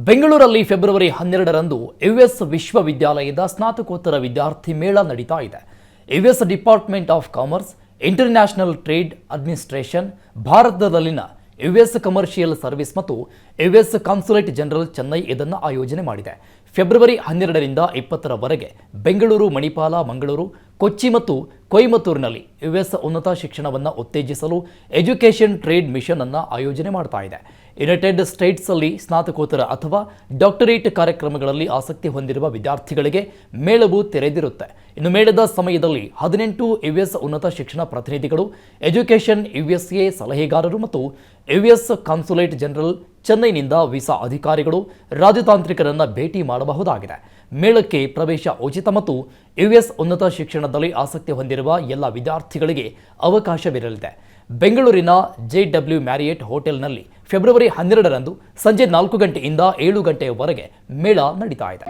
ಬೆಂಗಳೂರಲ್ಲಿ February 12ರಂದು US ವಿಶ್ವವಿದ್ಯಾಲಯದ ಸ್ನಾತಕೋತ್ತರ ವಿದ್ಯಾರ್ಥಿ ಮೇಳ ನಡೀತಾ ಇದೆ. US department of commerce, international trade administration, ಭಾರತದಲ್ಲಿನ ಯುಎಸ್ ಕಮರ್ಷಿಯಲ್ ಸರ್ವಿಸ್ ಮತ್ತು ಯುಎಸ್ ಕಾನ್ಸುಲೇಟ್ ಜನರಲ್ ಚೆನ್ನೈ ಇದನ್ನು ಆಯೋಜನೆ ಮಾಡಿದೆ. ಫೆಬ್ರವರಿ 12ರಿಂದ 20ರವರೆಗೆ ಬೆಂಗಳೂರು, ಮಣಿಪಾಲ, ಮಂಗಳೂರು, ಕೊಚ್ಚಿ ಮತ್ತು ಕೊಯಮತ್ತೂರಿನಲ್ಲಿ ಯುಎಸ್ ಉನ್ನತ ಶಿಕ್ಷಣವನ್ನು ಉತ್ತೇಜಿಸಲು ಎಜುಕೇಷನ್ ಟ್ರೇಡ್ ಮಿಷನ್ ಅನ್ನು ಆಯೋಜನೆ ಮಾಡ್ತಾ ಇದೆ. ಯುನೈಟೆಡ್ ಸ್ಟೇಟ್ಸ್ ಅಲ್ಲಿ ಸ್ನಾತಕೋತ್ತರ ಅಥವಾ ಡಾಕ್ಟರೇಟ್ ಕಾರ್ಯಕ್ರಮಗಳಲ್ಲಿ ಆಸಕ್ತಿ ಹೊಂದಿರುವ ವಿದ್ಯಾರ್ಥಿಗಳಿಗೆ ಮೇಳವು ತೆರೆದಿರುತ್ತೆ. ಇನ್ನು ಮೇಳದ ಸಮಯದಲ್ಲಿ 18 ಯುಎಸ್ ಉನ್ನತ ಶಿಕ್ಷಣ ಪ್ರತಿನಿಧಿಗಳು, ಎಜುಕೇಷನ್ ಯುಎಸ್ಎ ಸಲಹೆಗಾರರು ಮತ್ತು ಯುಎಸ್ ಕಾನ್ಸುಲೇಟ್ ಜನರಲ್ ಚೆನ್ನೈನಿಂದ ವೀಸಾ ಅಧಿಕಾರಿಗಳು, ರಾಜತಾಂತ್ರಿಕರನ್ನು ಭೇಟಿ ಮಾಡಬಹುದಾಗಿದೆ. ಮೇಳಕ್ಕೆ ಪ್ರವೇಶ ಉಚಿತ ಮತ್ತು ಯುಎಸ್ ಉನ್ನತ ಶಿಕ್ಷಣದಲ್ಲಿ ಆಸಕ್ತಿ ಹೊಂದಿರುವ ಎಲ್ಲ ವಿದ್ಯಾರ್ಥಿಗಳಿಗೆ ಅವಕಾಶವಿರಲಿದೆ. ಬೆಂಗಳೂರಿನ JW ಮ್ಯಾರಿಯಟ್ ಹೋಟೆಲ್ನಲ್ಲಿ ಫೆಬ್ರವರಿ 12ರಂದು ಸಂಜೆ 4 ಗಂಟೆಯಿಂದ 7 ಗಂಟೆಯವರೆಗೆ ಮೇಳ ನಡೀತಾ ಇದೆ.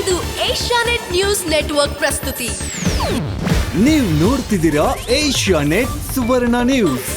ಇದು ಏಷ್ಯಾನೆಟ್ ನ್ಯೂಸ್ ನೆಟ್ವರ್ಕ್ ಪ್ರಸ್ತುತಿ. ನೀವು ನೋಡ್ತಿದ್ದೀರಾ ಏಷ್ಯಾನೆಟ್ ಸುವರ್ಣ ನ್ಯೂಸ್.